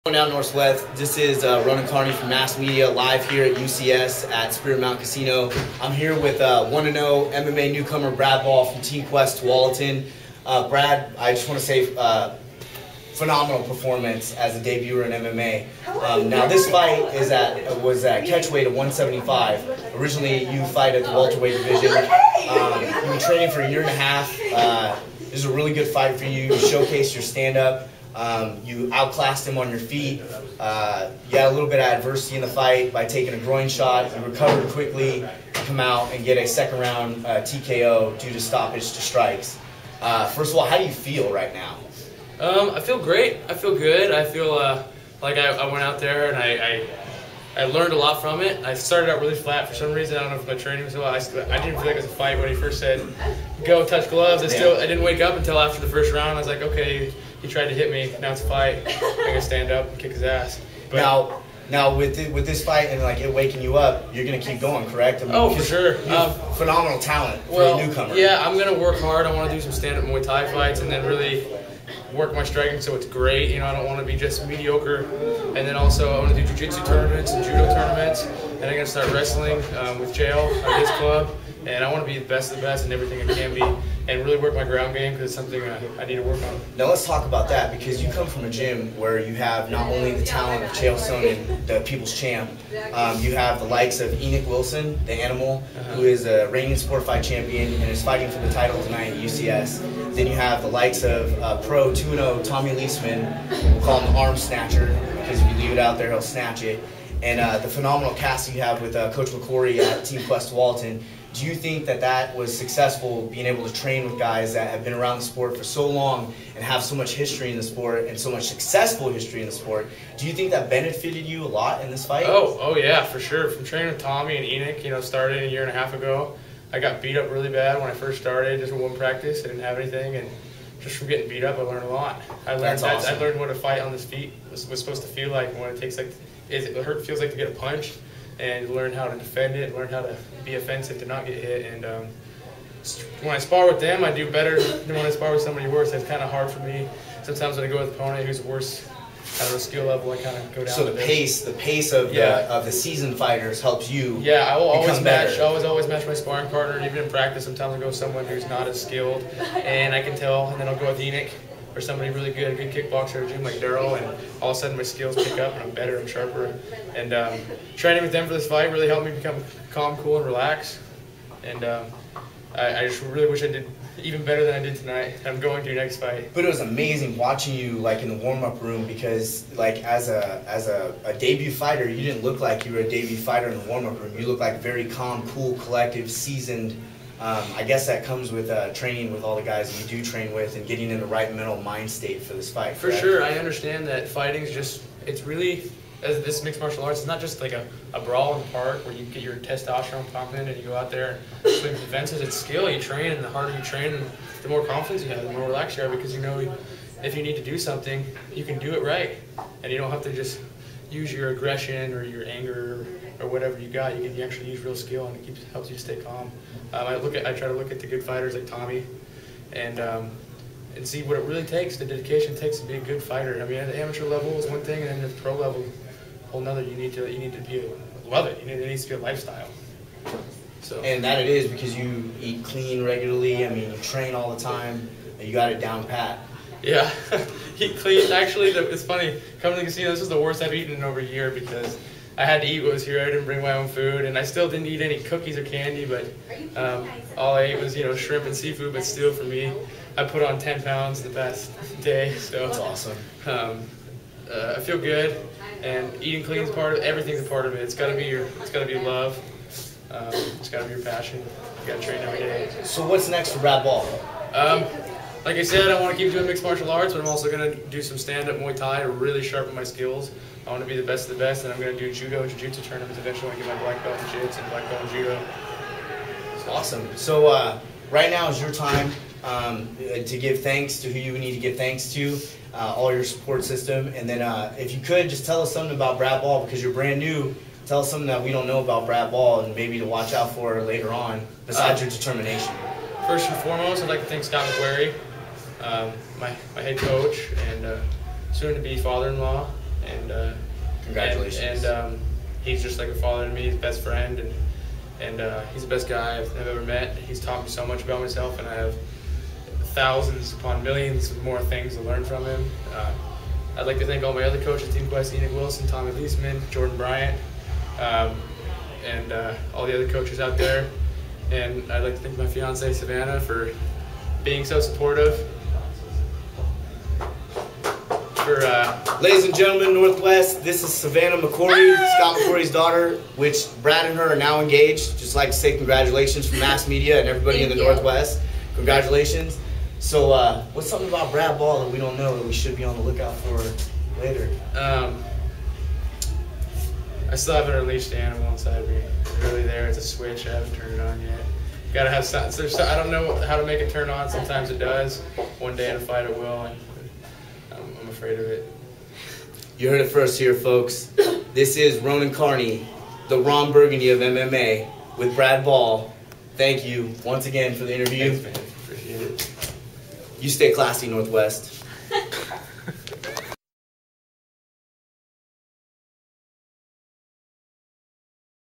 Going down Northwest, this is Ronin from MMASSmedia live here at UCS at Spirit Mountain Casino. I'm here with 1-0 MMA newcomer Brad Ball from Team Quest Tualatin. Brad, I just want to say phenomenal performance as a debuter in MMA. Now this fight was at catchweight at 175. Originally you fight at the welterweight division. You've been training for a year and a half. This is a really good fight for you. You showcased your stand-up. You outclassed him on your feet. You had a little bit of adversity in the fight by taking a groin shot. You recovered quickly, come out and get a second round TKO due to stoppage to strikes. First of all, how do you feel right now? I feel great. I feel good. I feel like I went out there and I learned a lot from it. I started out really flat for some reason. I don't know if my training was well. I didn't feel like it was a fight when he first said, "Go touch gloves." I didn't wake up until after the first round. I was like, okay, he tried to hit me. Now it's a fight. I'm gonna stand up and kick his ass. But now with this fight and like it waking you up, you're gonna keep going, correct? I mean, oh, for sure. Phenomenal talent for a newcomer. Yeah, I'm gonna work hard. I want to do some stand-up Muay Thai fights and then really work my striking so it's great. You know, I don't want to be just mediocre. And then also I want to do jiu-jitsu tournaments and judo tournaments. And I'm gonna start wrestling with Jail at his club. And I want to be the best of the best in everything I can be, and really work my ground game because it's something I need to work on. Now let's talk about that, because you come from a gym where you have not only the talent of Chael Sonnen, the People's Champ, you have the likes of Enoch Wilson, the Animal, who is a reigning sport fight champion and is fighting for the title tonight at UCS. Then you have the likes of Pro 2-0 Tommy Leisman, we'll call him the arm snatcher, because if you leave it out there, he'll snatch it. And the phenomenal cast you have with Coach McCory at Team Quest Tualatin. Do you think that was successful, being able to train with guys that have been around the sport for so long and have so much history in the sport and so much successful history in the sport? Do you think that benefited you a lot in this fight? Oh yeah, for sure. From training with Tommy and Enoch, you know, started a year and a half ago. I got beat up really bad when I first started, just with one practice. I didn't have anything, and just from getting beat up, I learned a lot. That's awesome. I learned what a fight on his feet was supposed to feel like, when it takes feels like to get a punch. And learn how to defend it, learn how to be offensive to not get hit. And when I spar with them, I do better than when I spar with somebody worse. It's kind of hard for me. Sometimes when I go with an opponent who's worse at a skill level, I kind of go down. So the pace of the seasoned fighters helps you. Yeah, I will always match my sparring partner. Even in practice, sometimes I go with someone who's not as skilled, and I can tell. And then I'll go with Enoch or somebody really good, a good kickboxer at a gym like Daryl, and all of a sudden my skills pick up and I'm better, I'm sharper. And training with them for this fight really helped me become calm, cool, and relaxed. And I just really wish I did even better than I did tonight. I'm going to next fight. But it was amazing watching you like in the warm-up room, because like as a debut fighter, you didn't look like you were a debut fighter in the warm-up room. You looked like very calm, cool, collective, seasoned. I guess that comes with training with all the guys that you do train with and getting in the right mental mind state for this fight. For sure, I understand that fighting is just, it's really, as this mixed martial arts, it's not just like a brawl in the park where you get your testosterone pumping and you go out there and swing for the fences. It's skill. You train, and the harder you train, the more confidence you have, the more relaxed you are, because you know if you need to do something, you can do it right. And you don't have to just use your aggression or your anger or whatever you got. You can actually use real skill, and it helps you stay calm. I try to look at the good fighters like Tommy, and see what it really takes, the dedication it takes to be a good fighter. I mean, at the amateur level is one thing, and then at the pro level, a whole nother. You need to love it. It needs to be a lifestyle. So. And that it is, because you eat clean regularly. I mean, you train all the time, and you got it down pat. Yeah, eat clean. Actually, it's funny. Coming to the casino, this is the worst I've eaten in over a year, because I had to eat what was here. I didn't bring my own food, and I still didn't eat any cookies or candy, but all I ate was, you know, shrimp and seafood. But still, for me, I put on 10 pounds the past day. So that's awesome. I feel good, and eating clean is part of everything's a part of it. It's got to be love. It's got to be your passion. You got to train every day. So what's next for Brad Ball? Like I said, I want to keep doing mixed martial arts, but I'm also going to do some stand-up Muay Thai to really sharpen my skills. I want to be the best of the best, and I'm going to do judo and jiu-jitsu tournaments eventually. I get my black belt in jiu-jitsu and black belt in judo. Awesome. So right now is your time to give thanks to who you need to give thanks to, all your support system. And then if you could, just tell us something about Brad Ball, because you're brand new. Tell us something that we don't know about Brad Ball and maybe to watch out for later on, besides your determination. First and foremost, I'd like to thank Scott McQuarrie, my head coach and soon-to-be father-in-law. Congratulations. And he's just like a father to me, his best friend, and he's the best guy I've ever met. He's taught me so much about myself, and I have thousands upon millions of more things to learn from him. I'd like to thank all my other coaches, Team Quest, Enoch Wilson, Tommy Leisman, Jordan Bryant, and all the other coaches out there. And I'd like to thank my fiance Savannah for being so supportive. Ladies and gentlemen, Northwest, this is Savannah McCory, Scott McCory's daughter, which Brad and her are now engaged. Just like to say congratulations from Mass Media and everybody in the Northwest. Congratulations. So what's something about Brad Ball that we don't know that we should be on the lookout for later? I still haven't released the animal inside me. It's really there. It's a switch. I haven't turned it on yet. Gotta have some, I don't know how to make it turn on. Sometimes it does. One day in a fight it will. And I'm afraid of it. You heard it first here, folks. This is Ronin Carney, the Ron Burgundy of MMA, with Brad Ball. Thank you once again for the interview. Thanks, man. Appreciate it. You stay classy, Northwest.